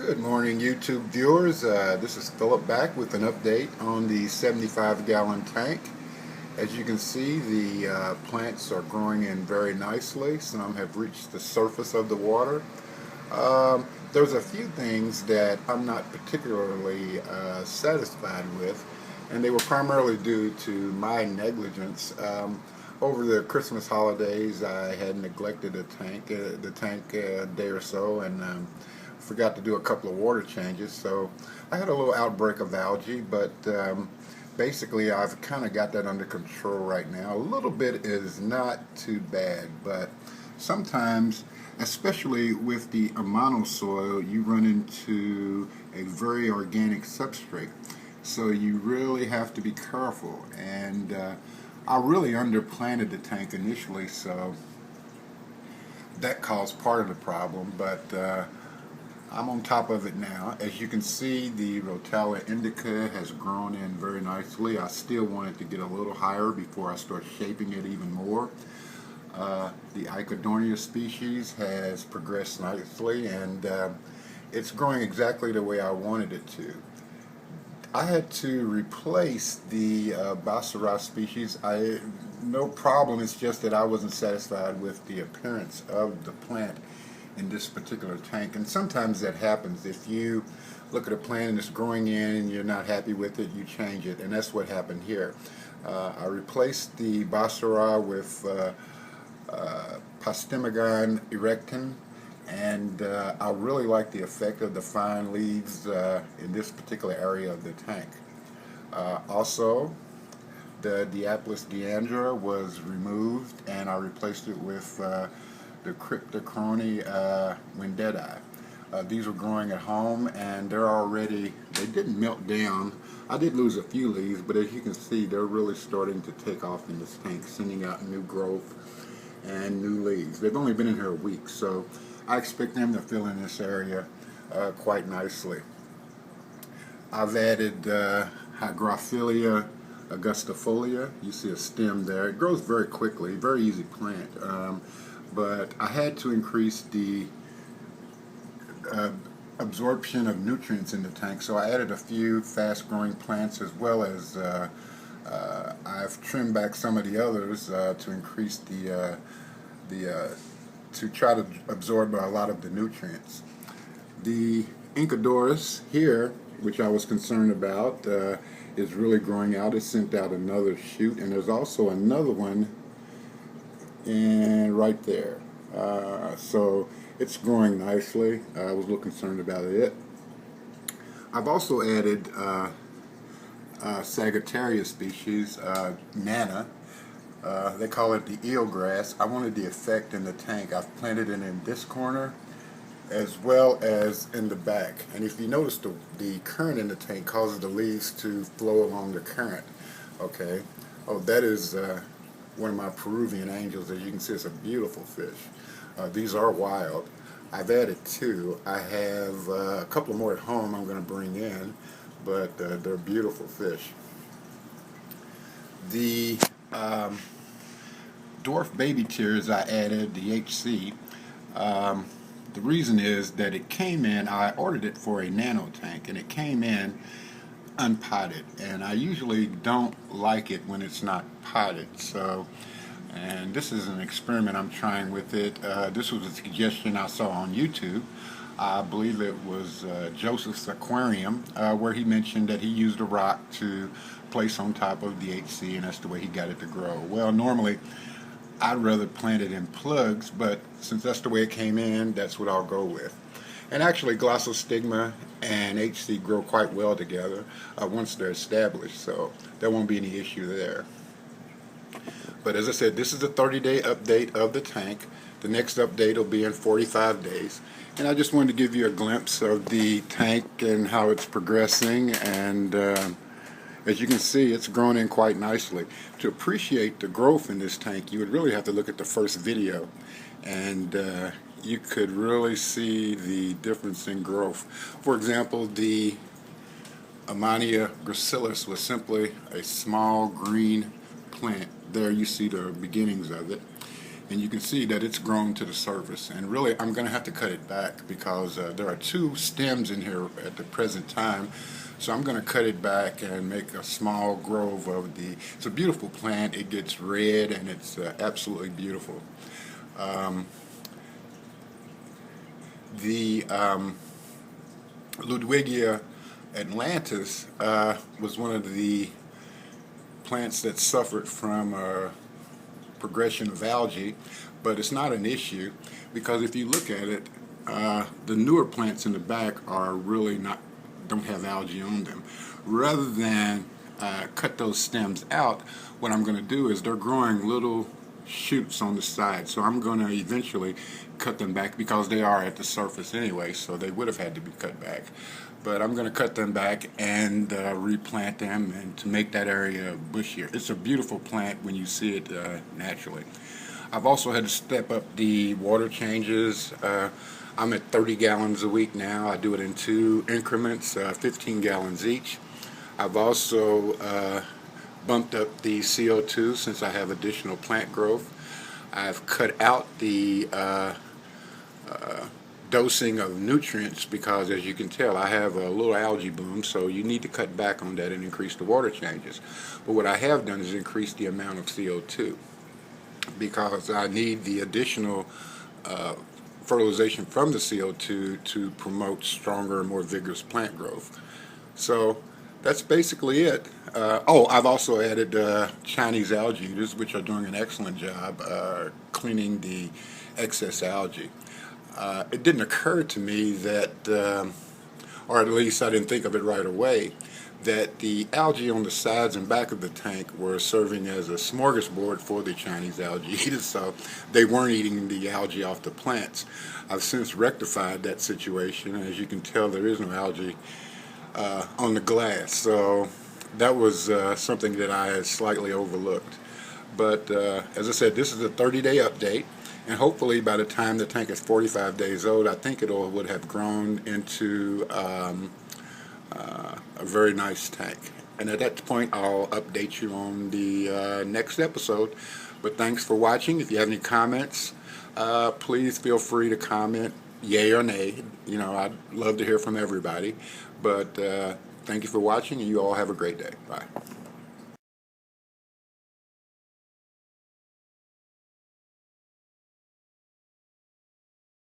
Good morning, YouTube viewers. This is Philip back with an update on the 75-gallon tank. As you can see, the plants are growing in very nicely. Some have reached the surface of the water. There's a few things that I'm not particularly satisfied with, and they were primarily due to my negligence. Over the Christmas holidays, I had neglected the tank a day or so, and forgot to do a couple of water changes. So I had a little outbreak of algae, but basically I've kind of got that under control right now. A little bit is not too bad, but sometimes, especially with the amano soil, you run into a very organic substrate. So you really have to be careful. And I really underplanted the tank initially, so that caused part of the problem, but I'm on top of it now. As you can see, the Rotella indica has grown in very nicely. I still want it to get a little higher before I start shaping it even more. The Icodornia species has progressed nicely, and it's growing exactly the way I wanted it to. I had to replace the Basara species. No problem, it's just that I wasn't satisfied with the appearance of the plant in this particular tank, and sometimes that happens. If you look at a plant and it's growing in and you're not happy with it, you change it, and that's what happened here. I replaced the Basara with Pogostemon eerectum, and I really like the effect of the fine leaves in this particular area of the tank. Also, the Diapilis diandra was removed, and I replaced it with the Crypt wendeti. These were growing at home, and they didn't melt down. I did lose a few leaves, but as you can see, they're really starting to take off in this tank, sending out new growth and new leaves. They've only been in here a week, so I expect them to fill in this area quite nicely. I've added Hygrophila augustifolia. You see a stem there. It grows very quickly, very easy plant. But I had to increase the absorption of nutrients in the tank, so I added a few fast-growing plants, as well as I've trimmed back some of the others to increase to try to absorb a lot of the nutrients. The Incadoris here, which I was concerned about, is really growing out. It sent out another shoot, and there's also another one and right there. So it's growing nicely. I was a little concerned about it. I've also added Sagittaria species, Nana. They call it the eelgrass. I wanted the effect in the tank. I've planted it in this corner as well as in the back. And if you notice, the current in the tank causes the leaves to flow along the current. Okay. Oh, that is one of my Peruvian angels. As you can see, it's a beautiful fish. These are wild. I've added two. I have a couple more at home I'm going to bring in, but they're beautiful fish. The dwarf baby tears I added, the HC. The reason is that it came in, I ordered it for a nano tank, and it came in unpotted, and I usually don't like it when it's not potted. So, and this is an experiment I'm trying with it. This was a suggestion I saw on YouTube. I believe it was Joseph's Aquarium, where he mentioned that he used a rock to place on top of the HC, and that's the way he got it to grow. Well, normally I'd rather plant it in plugs, but since that's the way it came in, that's what I'll go with. And actually, glossostigma and HC grow quite well together once they're established, so there won't be any issue there. But as I said, this is a 30-day update of the tank. The next update will be in 45 days. And I just wanted to give you a glimpse of the tank and how it's progressing. And as you can see, it's grown in quite nicely. To appreciate the growth in this tank, you would really have to look at the first video. And you could really see the difference in growth. For example, the Amania gracilis was simply a small green plant. There you see the beginnings of it. and you can see that it's grown to the surface. And really, I'm going to have to cut it back because there are two stems in here at the present time. So I'm going to cut it back and make a small grove of the. It's a beautiful plant. It gets red and it's absolutely beautiful. The Ludwigia atlantis was one of the plants that suffered from progression of algae, but it's not an issue because if you look at it, the newer plants in the back are really don't have algae on them. Rather than cut those stems out, what I'm going to do is they're growing little shoots on the side, so I'm going to eventually cut them back because they are at the surface anyway, so they would have had to be cut back. But I'm going to cut them back and replant them and to make that area bushier. It's a beautiful plant when you see it naturally. I've also had to step up the water changes. I'm at 30 gallons a week now. I do it in 2 increments, 15 gallons each. I've also bumped up the CO2 since I have additional plant growth. I've cut out the dosing of nutrients because, as you can tell, I have a little algae bloom, so you need to cut back on that and increase the water changes. But what I have done is increase the amount of CO2 because I need the additional fertilization from the CO2 to promote stronger and more vigorous plant growth. So that's basically it. I've also added Chinese algae eaters, which are doing an excellent job cleaning the excess algae. It didn't occur to me that, or at least I didn't think of it right away, that the algae on the sides and back of the tank were serving as a smorgasbord for the Chinese algae eaters, so they weren't eating the algae off the plants. I've since rectified that situation, and as you can tell, there is no algae on the glass, so that was something that I had slightly overlooked. But as I said, this is a 30-day update, and hopefully by the time the tank is 45 days old, I think it would have grown into a very nice tank. And at that point, I'll update you on the next episode. But thanks for watching. If you have any comments, please feel free to comment, yay or nay. You know, I'd love to hear from everybody. But thank you for watching, and you all have a great day. Bye.